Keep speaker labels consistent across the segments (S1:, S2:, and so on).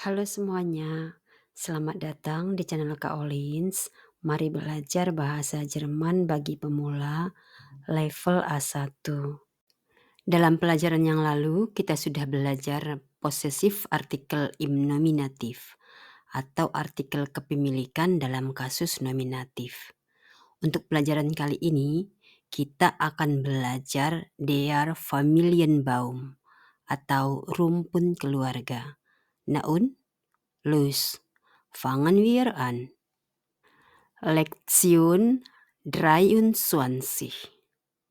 S1: Halo semuanya, selamat datang di channel Kak Olins. Mari belajar bahasa Jerman bagi pemula level A1. Dalam pelajaran yang lalu, kita sudah belajar posesif artikel im nominatif atau artikel kepemilikan dalam kasus nominatif. Untuk pelajaran kali ini, kita akan belajar der Familienbaum atau rumpun keluarga. Naun, los, fangen wir an. Lektion 23.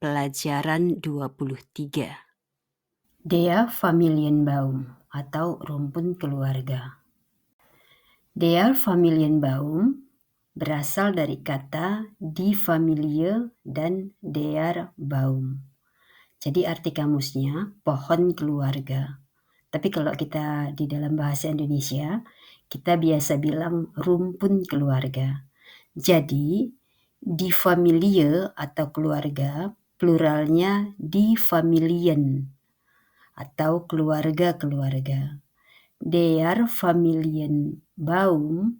S1: Pelajaran 23. Der Familienbaum atau rumpun keluarga. Der Familienbaum berasal dari kata die Familie dan der Baum. Jadi arti kamusnya pohon keluarga. Tapi kalau kita di dalam bahasa Indonesia, kita biasa bilang rumpun keluarga. Jadi, die Familie atau keluarga, pluralnya die Familien atau keluarga-keluarga. Der Familienbaum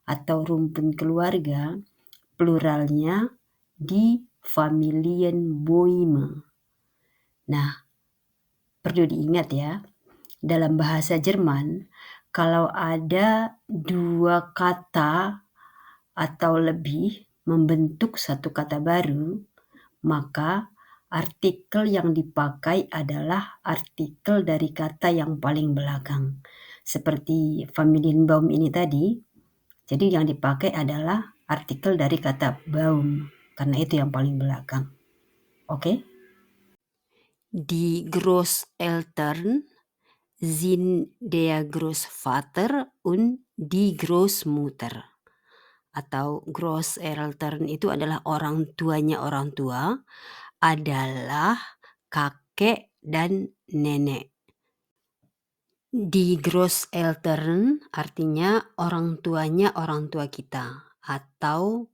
S1: atau rumpun keluarga, pluralnya die Familienbäume. Nah, perlu diingat ya, dalam bahasa Jerman, kalau ada dua kata atau lebih membentuk satu kata baru, maka artikel yang dipakai adalah artikel dari kata yang paling belakang. Seperti Familienbaum ini tadi, jadi yang dipakai adalah artikel dari kata Baum, karena itu yang paling belakang. Oke? Die Großeltern sind der Großvater und die Großmutter. Atau Großeltern itu adalah orang tuanya orang tua, adalah kakek dan nenek. Die Großeltern artinya orang tuanya orang tua kita atau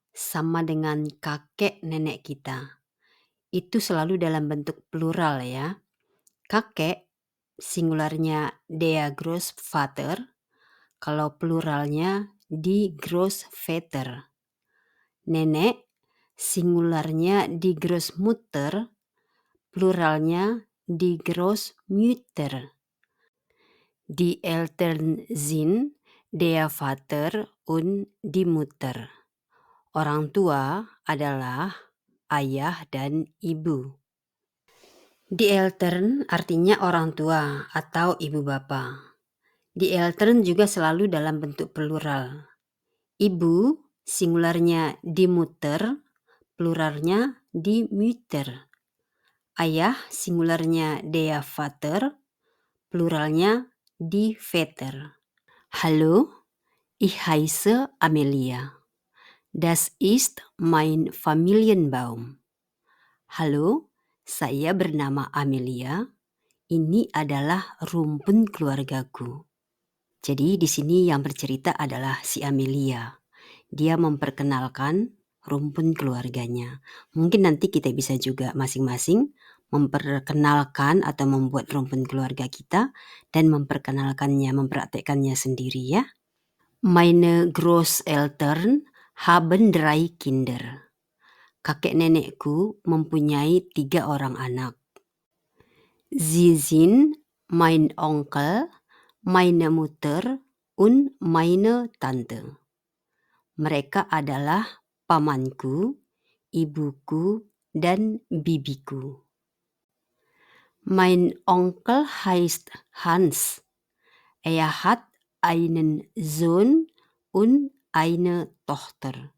S1: sama dengan kakek nenek kita. Itu selalu dalam bentuk plural ya. Kakek singularnya der Großvater, kalau pluralnya die Großväter. Nenek singularnya die Großmutter, pluralnya die Großmütter. Die Eltern sind der Vater und die Mutter. Orang tua adalah ayah dan ibu. Die Eltern artinya orang tua atau ibu bapa. Die Eltern juga selalu dalam bentuk plural. Ibu singularnya die Mutter, pluralnya die Mütter. Ayah singularnya der Vater, pluralnya die Väter. Hallo, ich heiße Amelia. Das ist mein Familienbaum. Halo, saya bernama Amelia. Ini adalah rumpun keluargaku. Jadi di sini yang bercerita adalah si Amelia. Dia memperkenalkan rumpun keluarganya. Mungkin nanti kita bisa juga masing-masing memperkenalkan atau membuat rumpun keluarga kita dan memperkenalkannya, mempraktekkannya sendiri ya. Meine Großeltern haben 3 Kinder. Kakek nenekku mempunyai 3 orang anak. Sie sind mein Onkel, meine Mutter, und meine Tante. Mereka adalah pamanku, ibuku, dan bibiku. Mein Onkel heißt Hans. Er hat einen Sohn und eine Tochter.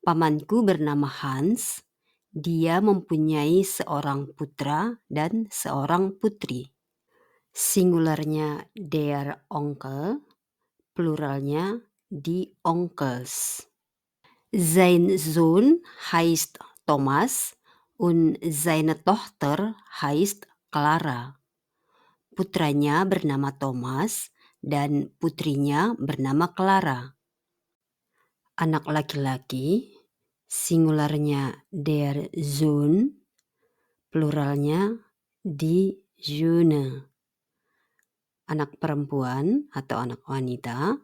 S1: Pamanku bernama Hans. Dia mempunyai seorang putra dan seorang putri. Singularnya der Onkel, pluralnya die Onkels. Sein Sohn heißt Thomas und seine Tochter heißt Clara. Putranya bernama Thomas dan putrinya bernama Clara. Anak laki-laki, singularnya der Sohn, pluralnya die Söhne. anak perempuan atau anak wanita,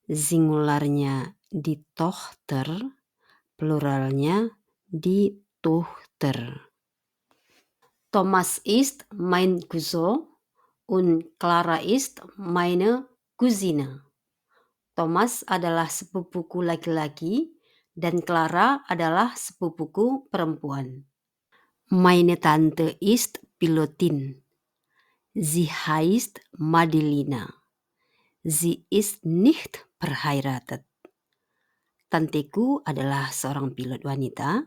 S1: singularnya die Tochter, pluralnya die Tochter. Thomas ist mein Cousin und Clara ist meine Cousine. Thomas adalah sepupuku laki-laki dan Clara adalah sepupuku perempuan. Meine Tante ist Pilotin. Sie heißt Madelina. Sie ist nicht verheiratet. Tanteku adalah seorang pilot wanita.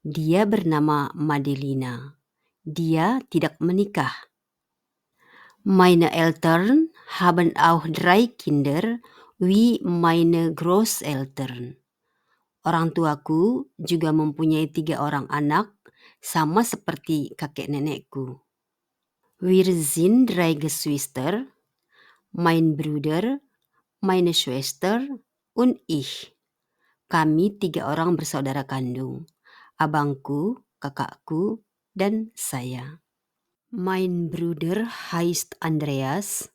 S1: Dia bernama Madelina. Dia tidak menikah. Meine Eltern haben auch 3 Kinder wie meine Großeltern. Orang tuaku juga mempunyai 3 orang anak, sama seperti kakek nenekku. Wir sind 3 Geschwister, mein Bruder, meine Schwester, und ich. Kami 3 orang bersaudara kandung, abangku, kakakku, dan saya. Mein Bruder heißt Andreas,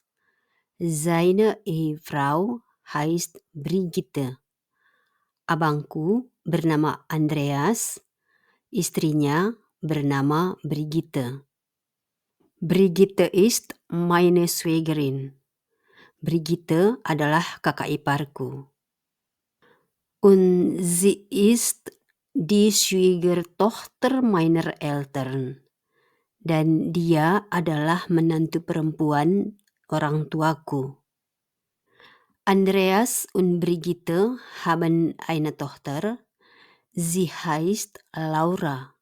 S1: seine Ehefrau heißt Brigitte. Abangku bernama Andreas, istrinya bernama Brigitte. Brigitte ist meine Schwägerin. Brigitte adalah kakak iparku. Und sie ist die Schwiegertochter meiner Eltern. Dan dia adalah menantu perempuan orang tuaku. Andreas und Brigitte haben eine Tochter. Sie heißt Laura.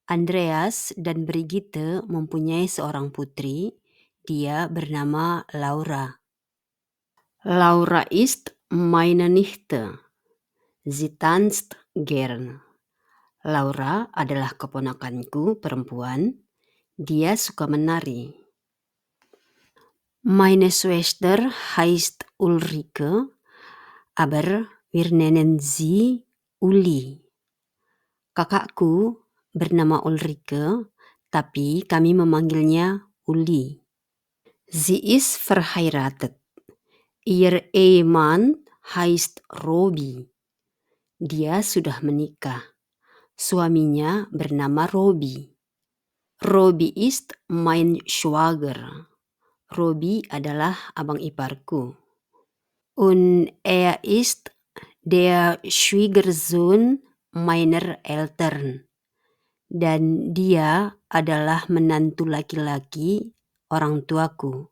S1: Andreas dan Brigitte mempunyai seorang putri. Dia bernama Laura. Laura ist meine Nichte. Sie tanzt gern. Laura adalah keponakanku perempuan. Dia suka menari. Meine Schwester heißt Ulrike, aber wir nennen sie Uli. Kakakku bernama Ulrike, tapi kami memanggilnya Uli. Sie ist verheiratet. Ihr Ehemann heißt Robi. Dia sudah menikah. Suaminya bernama Robi. Robi ist mein Schwager. Robi adalah abang iparku. Und er ist der Schwiegersohn meiner Eltern. Dan dia adalah menantu laki-laki orang tuaku.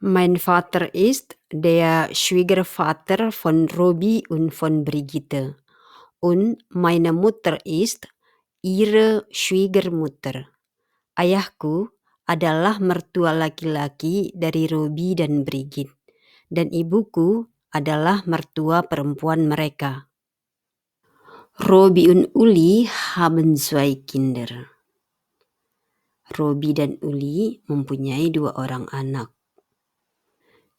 S1: Mein Vater ist der Schwiegervater von Robi und von Brigitte. Und meine Mutter ist ihre Schwiegermutter. Ayahku adalah mertua laki-laki dari Robi dan Brigitte. Dan ibuku adalah mertua perempuan mereka. Robi und Uli haben 2 Kinder. Robi dan Uli mempunyai 2 orang anak.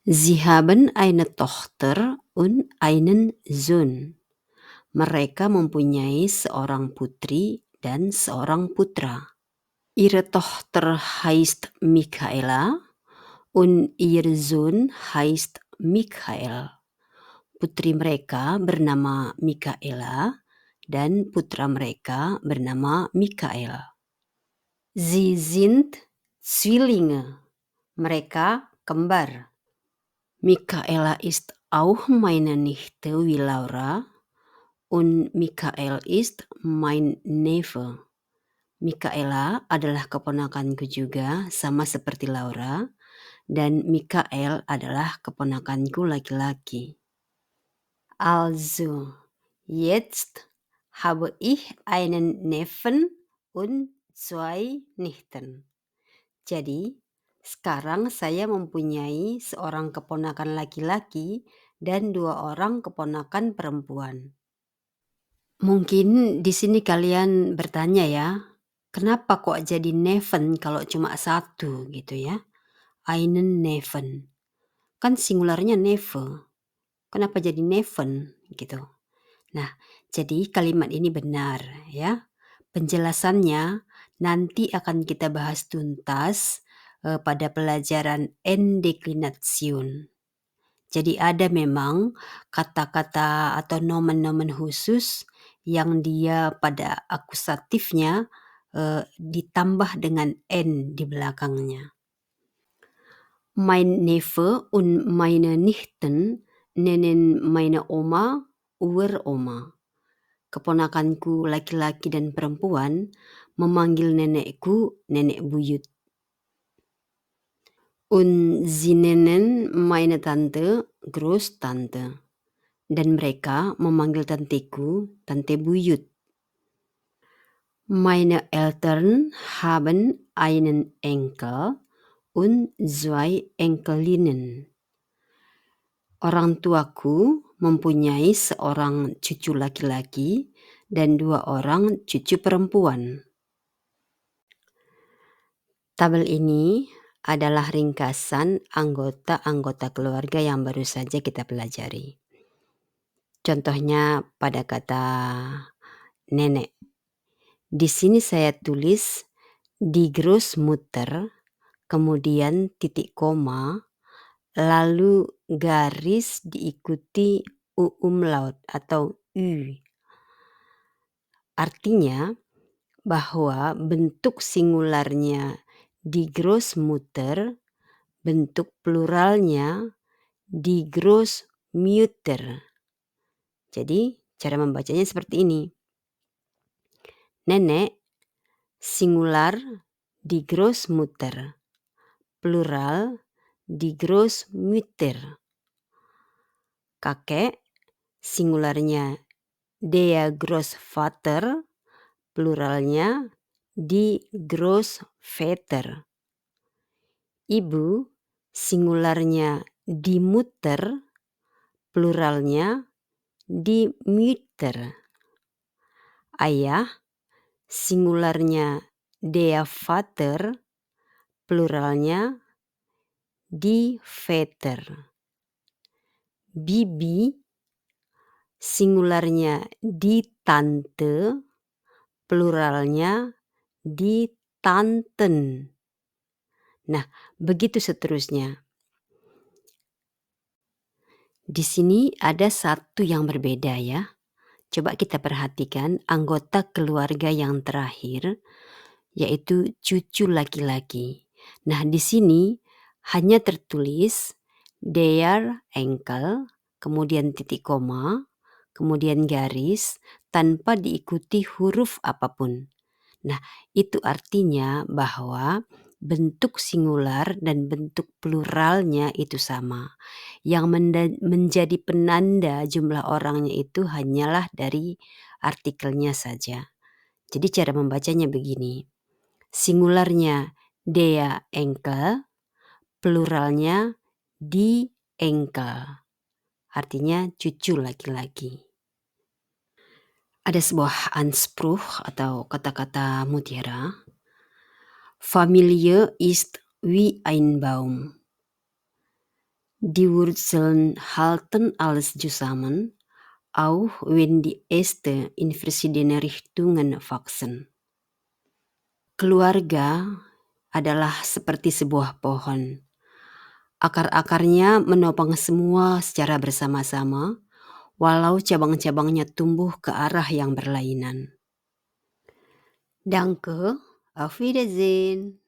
S1: Sie haben eine Tochter und einen Sohn. Mereka mempunyai seorang putri dan seorang putra. Ihre Tochter heißt Michaela und ihr Sohn heißt Michael. Putri mereka bernama Michaela dan putra mereka bernama Michael. Sie sind Zwillinge. Mereka kembar. Michaela ist auch meine Nichte wie Laura und Michael ist mein Neffe. Michaela adalah keponakanku juga sama seperti Laura dan Michael adalah keponakanku laki-laki. Also, jetzt habe ich einen Neffen und 2 Nichten. Jadi, sekarang saya mempunyai seorang keponakan laki-laki dan 2 orang keponakan perempuan. Mungkin di sini kalian bertanya ya, kenapa kok jadi Neffen kalau cuma 1 gitu ya? Einen Neffen. Kan singularnya Neffe. Kenapa jadi Neffen gitu? Nah, jadi kalimat ini benar ya. Penjelasannya nanti akan kita bahas tuntas pada pelajaran Endeklination. Jadi ada memang kata-kata atau nomen-nomen khusus yang dia pada akusatifnya ditambah dengan "n" di belakangnya. Mein Neffe und meine Nichten nennen meine Oma Uroma. Keponakanku laki-laki dan perempuan memanggil nenekku nenek buyut. Und sie nennen meine Tante Großtante. Dan mereka memanggil tanteku tante buyut. Meine Eltern haben einen Enkel und 2 Enkelinnen. Orang tuaku mempunyai seorang cucu laki-laki dan 2 orang cucu perempuan. Tabel ini adalah ringkasan anggota-anggota keluarga yang baru saja kita pelajari. Contohnya pada kata nenek. Di sini saya tulis die Großmutter, kemudian titik koma, lalu garis diikuti umlaut atau U. Artinya bahwa bentuk singularnya die Großmutter, bentuk pluralnya die Großmutter. Jadi cara membacanya seperti ini. Nenek singular die Großmutter, plural die Großmutter. Kakek singularnya der Großvater, pluralnya die Großväter. Ibu singularnya die Mutter, pluralnya die Mütter. Ayah singularnya der Vater, pluralnya die Väter. Bibi singularnya die Tante, pluralnya die Tanten. Nah, begitu seterusnya. Di sini ada satu yang berbeda ya. Coba kita perhatikan anggota keluarga yang terakhir, yaitu cucu laki-laki. Nah, di sini hanya tertulis der Enkel, kemudian titik koma, kemudian garis, tanpa diikuti huruf apapun. Nah, itu artinya bahwa bentuk singular dan bentuk pluralnya itu sama. Yang menjadi penanda jumlah orangnya itu hanyalah dari artikelnya saja. Jadi cara membacanya begini. Singularnya der Enkel, pluralnya die Enkel. Artinya cucu laki-laki. Ada sebuah Anspruch atau kata-kata mutiara. Familie ist wie ein Baum. Die Wurzeln halten alles zusammen, auch wenn die Äste in verschiedene Richtungen wachsen. Keluarga adalah seperti sebuah pohon. Akar-akarnya menopang semua secara bersama-sama, walau cabang-cabangnya tumbuh ke arah yang berlainan. Danke, auf Wiedersehen.